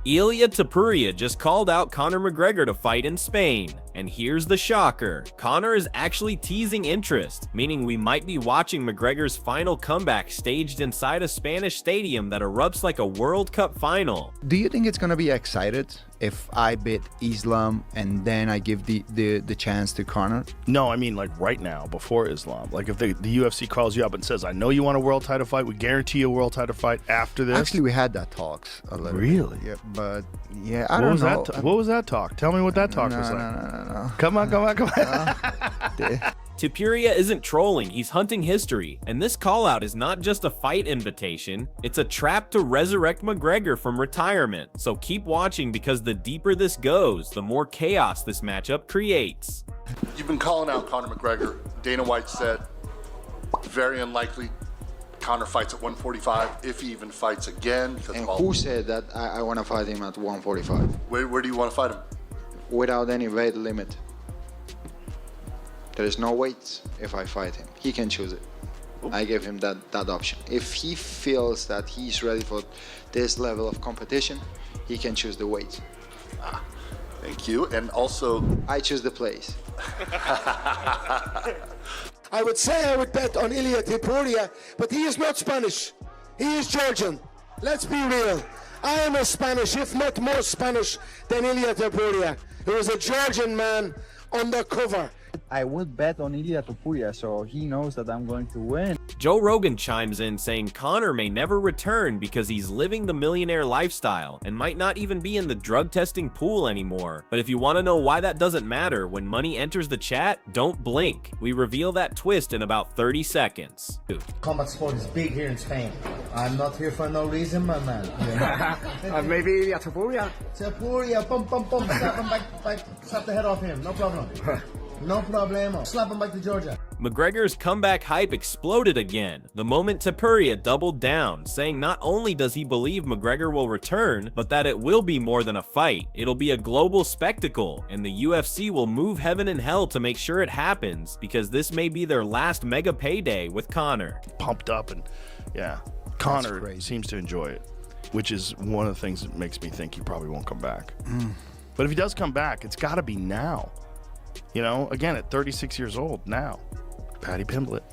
Ilia Topuria just called out Conor McGregor to fight in Spain. And here's the shocker. Conor is actually teasing interest, meaning we might be watching McGregor's final comeback staged inside a Spanish stadium that erupts like a World Cup final. Do you think it's gonna be excited if I beat Islam and then I give the chance to Conor? No, I mean like right now, before Islam. Like if the UFC calls you up and says, I know you want a world title fight, we guarantee you a world title fight after this. Actually, we had that talks a little Really? bit. Yeah, but yeah, I don't know. What was that talk? Tell me what that talk was like. No. Come on. Topuria isn't trolling, he's hunting history, and this call-out is not just a fight invitation, it's a trap to resurrect McGregor from retirement. So keep watching, because the deeper this goes, the more chaos this matchup creates. You've been calling out Conor McGregor. Dana White said very unlikely Conor fights at 145, if he even fights again. And who said that I want to fight him at 145? Where do you want to fight him? Without any weight limit. There is no weight if I fight him. He can choose it. I give him that option. If he feels that he's ready for this level of competition, he can choose the weight. Thank you. And also, I choose the place. I would say I would bet on Ilia Topuria, but he is not Spanish. He is Georgian. Let's be real. I am as Spanish, if not more Spanish, than Ilia Topuria. He was a Georgian man undercover. I would bet on Ilia Topuria, so he knows that I'm going to win. Joe Rogan chimes in saying Conor may never return because he's living the millionaire lifestyle and might not even be in the drug testing pool anymore. But if you want to know why that doesn't matter when money enters the chat, don't blink. We reveal that twist in about 30 seconds. Combat sport is big here in Spain. I'm not here for no reason, my man. Maybe Ilia Topuria. Topuria, pum pum pum, slap him back, slap the head off him, no problem. No problemo. Slap him back to Georgia. McGregor's comeback hype exploded again the moment Topuria doubled down, saying not only does he believe McGregor will return, but that it will be more than a fight. It'll be a global spectacle, and the UFC will move heaven and hell to make sure it happens, because this may be their last mega payday with Conor. Pumped up, and yeah, Conor seems to enjoy it, which is one of the things that makes me think he probably won't come back. But if he does come back, it's got to be now. You know, again, at 36 years old now, Paddy Pimblett.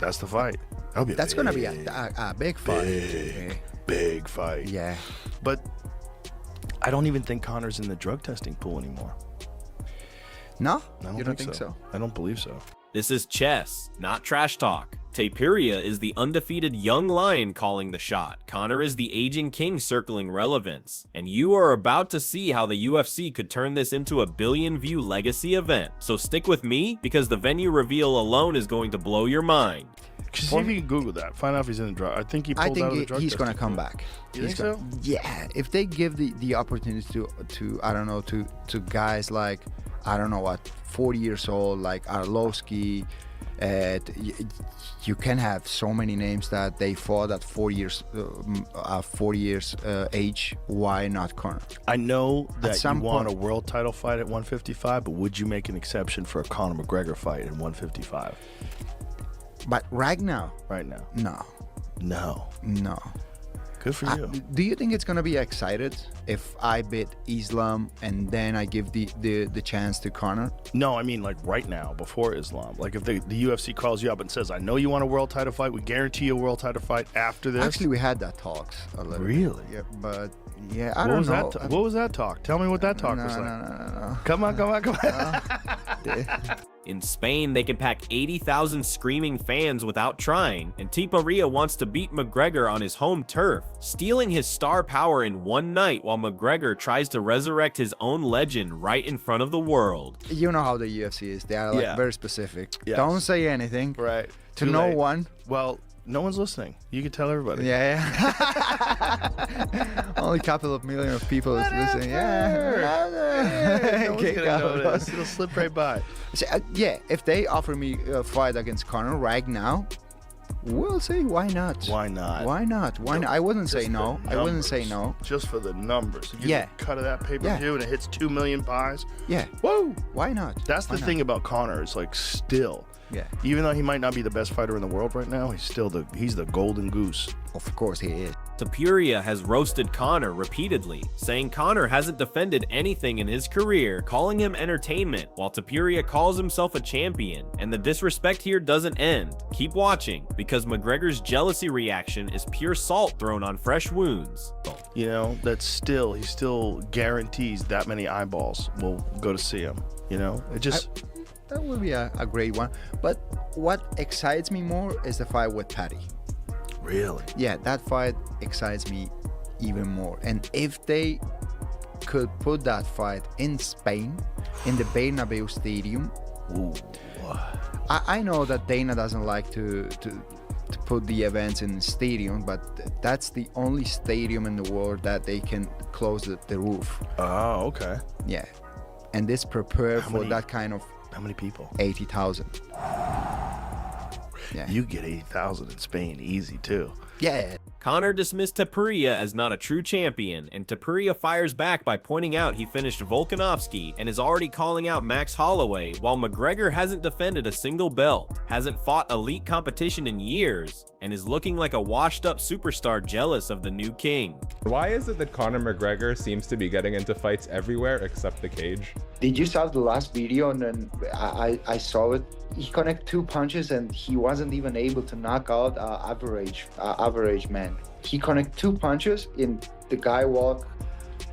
That's the fight. That's going to be a big fight. Big fight. Yeah. But I don't even think Conor's in the drug testing pool anymore. No? You don't think so? I don't believe so. This is chess, not trash talk. Topuria is the undefeated young lion calling the shot. Conor is the aging king circling relevance. And you are about to see how the UFC could turn this into a billion-view legacy event. So stick with me, because the venue reveal alone is going to blow your mind. See if you can Google that. Find out if he's in the drug. I think he pulled out of the drug he's going to testing come pool. back. You think so? Yeah. If they give the opportunity to I don't know, to guys like, I don't know what, 40 years old, like Arlovsky, you can have so many names that they fought at 4 years age. Why not Conor? I know that you want point, a world title fight at 155, but would you make an exception for a Conor McGregor fight at 155? But right now, no. Good for you. Do you think it's gonna be excited if I beat Islam and then I give the chance to Conor? No, I mean like right now, before Islam. Like if the UFC calls you up and says, I know you want a world title fight, we guarantee you a world title fight after this. Actually, we had that talks a little Really? bit. Yeah, but yeah, I don't know. What was that talk? Tell me what that talk was like. No. Come on. In Spain, they can pack 80,000 screaming fans without trying, and Topuria wants to beat McGregor on his home turf, stealing his star power in one night while McGregor tries to resurrect his own legend right in front of the world. You know how the UFC is. They are like very specific. Yes. Don't say anything. Right. To no one. Well, no one's listening. You can tell everybody. Yeah. Only a couple of million of people is listening. No one's gonna notice. It'll slip right by. So, yeah, if they offer me a fight against Conor right now, we'll see. Why not? Why not? Why not? Why not? I wouldn't say no. I wouldn't say no. Just for the numbers. If you get a cut of that pay-per-view and it hits 2 million buys. Yeah. Whoa. Why not? That's the thing about Conor. It's like still. Yeah. Even though he might not be the best fighter in the world right now, he's the golden goose. Of course he is. Topuria has roasted Conor repeatedly, saying Conor hasn't defended anything in his career, calling him entertainment, while Topuria calls himself a champion. And the disrespect here doesn't end. Keep watching, because McGregor's jealousy reaction is pure salt thrown on fresh wounds. You know, he still guarantees that many eyeballs will go to see him. You know, it just... That would be a great one. But what excites me more is the fight with Paddy. Really? Yeah, that fight excites me even more. And if they could put that fight in Spain, in the Bernabeu Stadium, ooh. I know that Dana doesn't like to put the events in the stadium, but that's the only stadium in the world that they can close the roof. Oh, okay. Yeah. And this prepared for that kind of... How many people? 80,000. Yeah. You get 80,000 in Spain easy too. Yeah. Conor dismissed Topuria as not a true champion, and Topuria fires back by pointing out he finished Volkanovski and is already calling out Max Holloway, while McGregor hasn't defended a single belt, hasn't fought elite competition in years, and is looking like a washed-up superstar jealous of the new king. Why is it that Conor McGregor seems to be getting into fights everywhere except the cage? Did you saw the last video? And then I saw it. He connected 2 punches and he wasn't even able to knock out average man. He connected 2 punches and the guy walk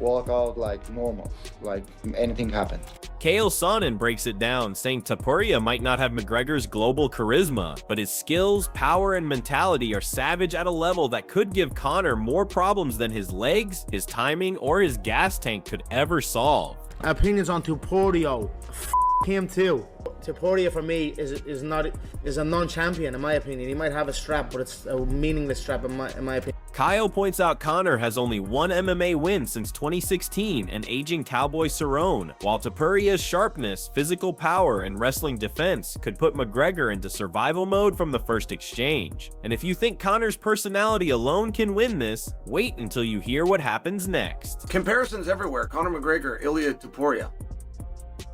out like normal, like anything happened. Chael Sonnen breaks it down, saying Topuria might not have McGregor's global charisma, but his skills, power, and mentality are savage at a level that could give Conor more problems than his legs, his timing, or his gas tank could ever solve. Opinions on Topuria. Him too. Topuria for me is a non-champion in my opinion. He might have a strap, but it's a meaningless strap in my opinion. Kyle points out Conor has only one MMA win since 2016, an aging Cowboy Cerrone, while Topuria's sharpness, physical power, and wrestling defense could put McGregor into survival mode from the first exchange. And if you think Conor's personality alone can win this, wait until you hear what happens next. Comparisons everywhere. Conor McGregor, Ilia Topuria.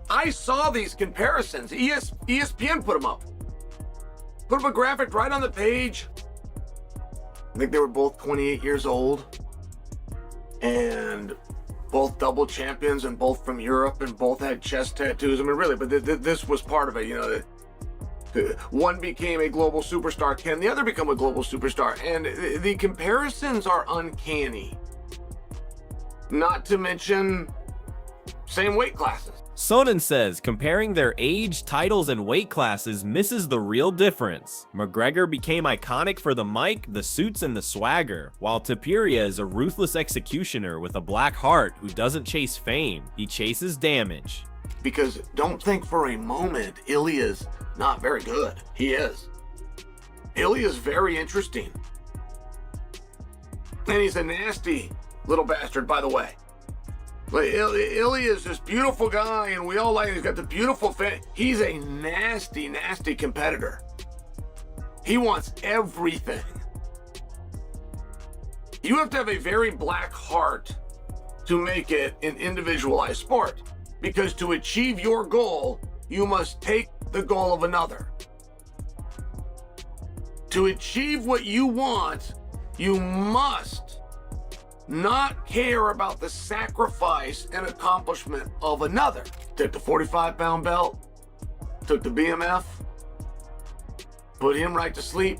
I saw these comparisons. ESPN put them up. Put up a graphic right on the page. I think they were both 28 years old. And both double champions and both from Europe and both had chest tattoos. I mean, really, but this was part of it, you know. One became a global superstar. Can the other become a global superstar? And the comparisons are uncanny. Not to mention same weight classes. Sonnen says comparing their age, titles, and weight classes misses the real difference. McGregor became iconic for the mic, the suits, and the swagger, while Topuria is a ruthless executioner with a black heart who doesn't chase fame, he chases damage. Because don't think for a moment Ilia's not very good. He is. Ilia's very interesting. And he's a nasty little bastard, by the way. Ilia is this beautiful guy, and we all like him. He's got the beautiful face. He's a nasty, nasty competitor. He wants everything. You have to have a very black heart to make it an individualized sport, because to achieve your goal, you must take the goal of another. To achieve what you want, you must not care about the sacrifice and accomplishment of another. Took the 45-pound belt, took the BMF, put him right to sleep,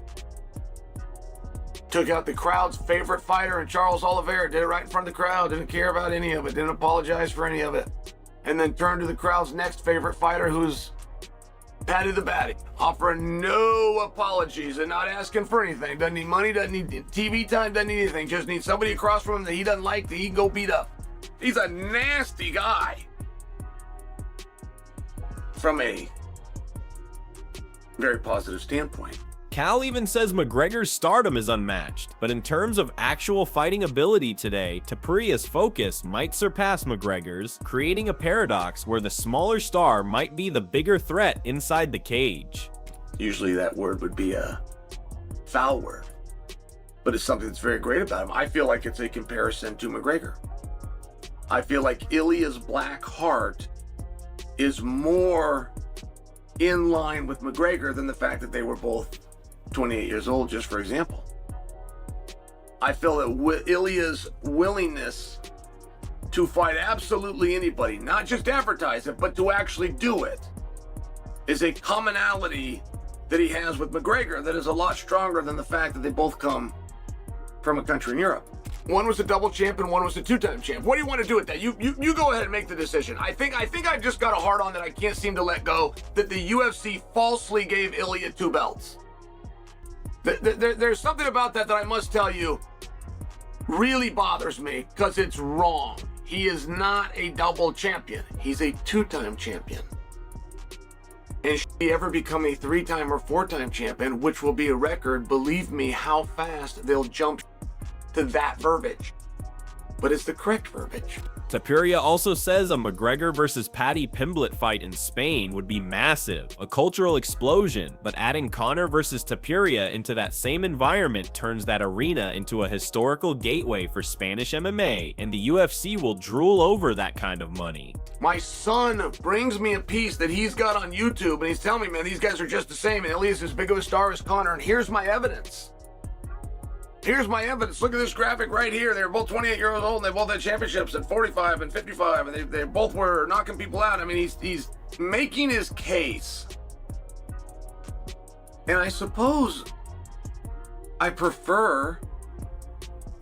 took out the crowd's favorite fighter in Charles Oliveira, did it right in front of the crowd, didn't care about any of it, didn't apologize for any of it, and then turned to the crowd's next favorite fighter, who's Paddy the Baddy, offering no apologies and not asking for anything. Doesn't need money, doesn't need TV time, doesn't need anything. Just needs somebody across from him that he doesn't like that he can go beat up. He's a nasty guy. From a very positive standpoint. Cal even says McGregor's stardom is unmatched, but in terms of actual fighting ability today, Topuria's focus might surpass McGregor's, creating a paradox where the smaller star might be the bigger threat inside the cage. Usually that word would be a foul word, but it's something that's very great about him. I feel like it's a comparison to McGregor. I feel like Ilia's black heart is more in line with McGregor than the fact that they were both 28 years old, just for example. I feel that Ilia's willingness to fight absolutely anybody, not just advertise it, but to actually do it, is a commonality that he has with McGregor that is a lot stronger than the fact that they both come from a country in Europe. One was a double champ and one was a two-time champ. What do you want to do with that? You go ahead and make the decision. I think I've just got a hard on that I can't seem to let go, that the UFC falsely gave Ilia 2 belts. There's something about that I must tell you really bothers me, because it's wrong. He is not a double champion. He's a 2-time champion. And should he ever become a 3-time or 4-time champion, which will be a record, believe me how fast they'll jump to that verbiage. But it's the correct verbiage. Topuria also says a McGregor versus Paddy Pimblett fight in Spain would be massive, a cultural explosion, but adding Conor versus Topuria into that same environment turns that arena into a historical gateway for Spanish MMA, and the UFC will drool over that kind of money. My son brings me a piece that he's got on YouTube, and he's telling me, man, these guys are just the same, and Ilia's as big of a star as Conor, and here's my evidence. Here's my evidence. Look at this graphic right here. They were both 28 years old, and they both had championships at 45 and 55, and they both were knocking people out. I mean, he's making his case. And I suppose I prefer,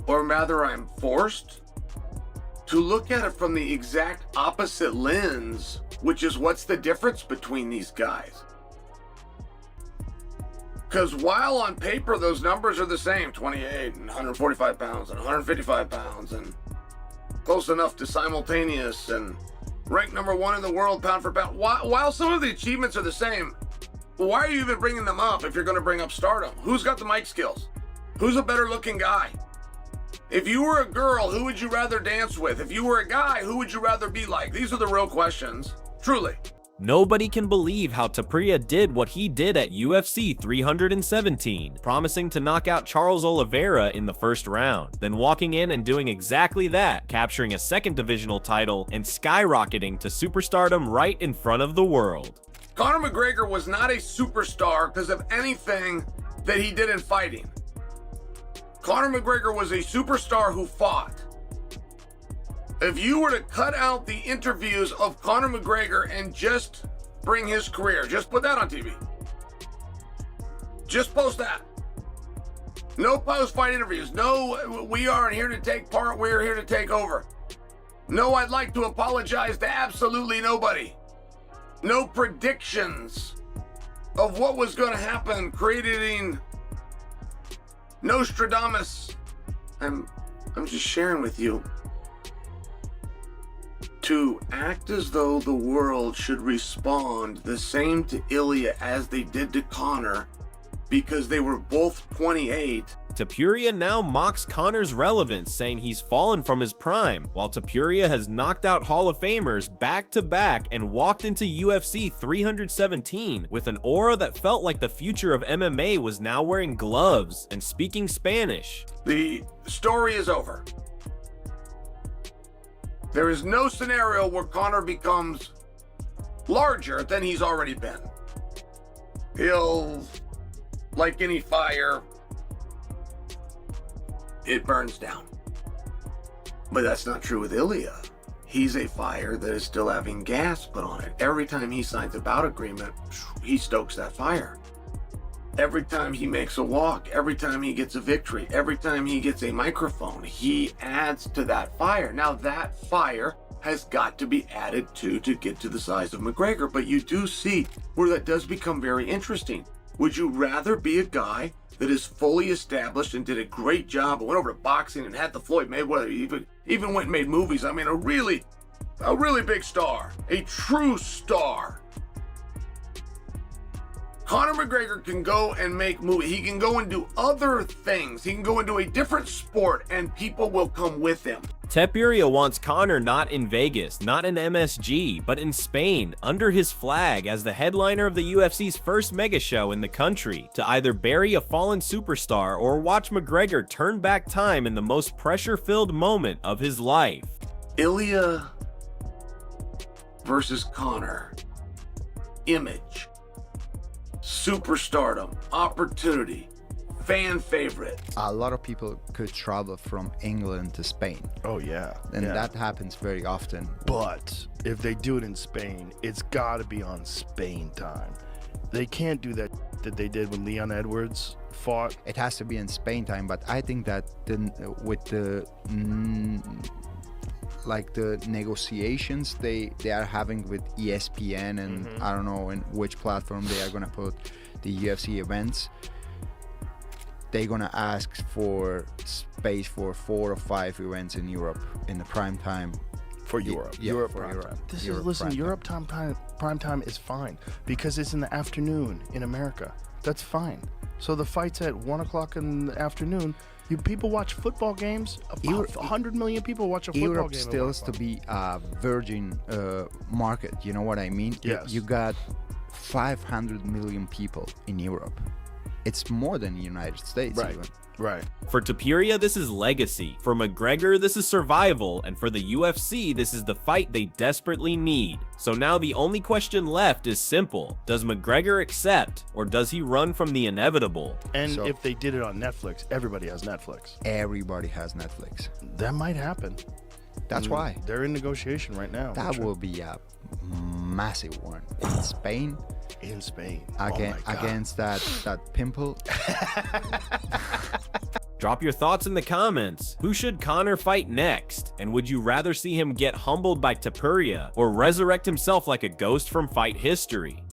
or rather I'm forced, to look at it from the exact opposite lens, which is what's the difference between these guys. Because while on paper those numbers are the same, 28 and 145 pounds and 155 pounds and close enough to simultaneous and ranked number 1 in the world pound for pound, while some of the achievements are the same, why are you even bringing them up if you're going to bring up stardom? Who's got the mic skills? Who's a better looking guy? If you were a girl, who would you rather dance with? If you were a guy, who would you rather be like? These are the real questions, truly. Nobody can believe how Topuria did what he did at UFC 317, promising to knock out Charles Oliveira in the first round, then walking in and doing exactly that, capturing a second divisional title and skyrocketing to superstardom right in front of the world. Conor McGregor was not a superstar because of anything that he did in fighting. Conor McGregor was a superstar who fought. If you were to cut out the interviews of Conor McGregor and just bring his career, just put that on TV. Just post that. No post-fight interviews. No, we aren't here to take part, we're here to take over. No, I'd like to apologize to absolutely nobody. No predictions of what was going to happen, creating Nostradamus. I'm just sharing with you. To act as though the world should respond the same to Ilia as they did to Conor because they were both 28. Topuria now mocks Conor's relevance, saying he's fallen from his prime, while Topuria has knocked out Hall of Famers back-to-back and walked into UFC 317 with an aura that felt like the future of MMA was now wearing gloves and speaking Spanish. The story is over. There is no scenario where Conor becomes larger than he's already been. He'll, like any fire, it burns down. But that's not true with Ilia. He's a fire that is still having gas put on it. Every time he signs a bout agreement, he stokes that fire. Every time he makes a walk, every time he gets a victory, every time he gets a microphone, he adds to that fire. Now that fire has got to be added to get to the size of McGregor, but you do see where that does become very interesting. Would you rather be a guy that is fully established and did a great job, went over to boxing and had the Floyd Mayweather, even went and made movies? I mean, a really big star, a true star. Conor McGregor can go and make movies. He can go and do other things. He can go into a different sport and people will come with him. Topuria wants Conor not in Vegas, not in MSG, but in Spain, under his flag as the headliner of the UFC's first mega show in the country, to either bury a fallen superstar or watch McGregor turn back time in the most pressure-filled moment of his life. Ilia versus Conor. Image. Superstardom, opportunity, fan favorite. A lot of people could travel from England to Spain. Oh yeah, And yeah. that happens very often. But if they do it in Spain, it's got to be on Spain time. They can't do that they did when Leon Edwards fought. It has to be in Spain time, but I think that with the like the negotiations they are having with ESPN and I don't know in which platform they are gonna put the UFC events, they're gonna ask for space for 4 or 5 events in Europe in the prime time. For Europe. Yeah, Europe for prime Europe. time. This Europe is, listen, prime Europe prime time is fine because it's in the afternoon in America. That's fine. So the fight's at 1 o'clock in the afternoon. People watch football games. 100 million people watch a football Europe game. still is to be a virgin market. You know what I mean? Yes. You got 500 million people in Europe. It's more than the United States. Right. Even. Right. For Topuria, this is legacy. For McGregor, this is survival. And for the UFC, this is the fight they desperately need. So now the only question left is simple. Does McGregor accept, or does he run from the inevitable? And So- if they did it on Netflix, everybody has Netflix. Everybody has Netflix. That might happen. That's why. They're in negotiation right now. That will be a massive one in Spain. In Spain. Again, Oh my God. against that pimple. Drop your thoughts in the comments. Who should Conor fight next? And would you rather see him get humbled by Topuria or resurrect himself like a ghost from fight history?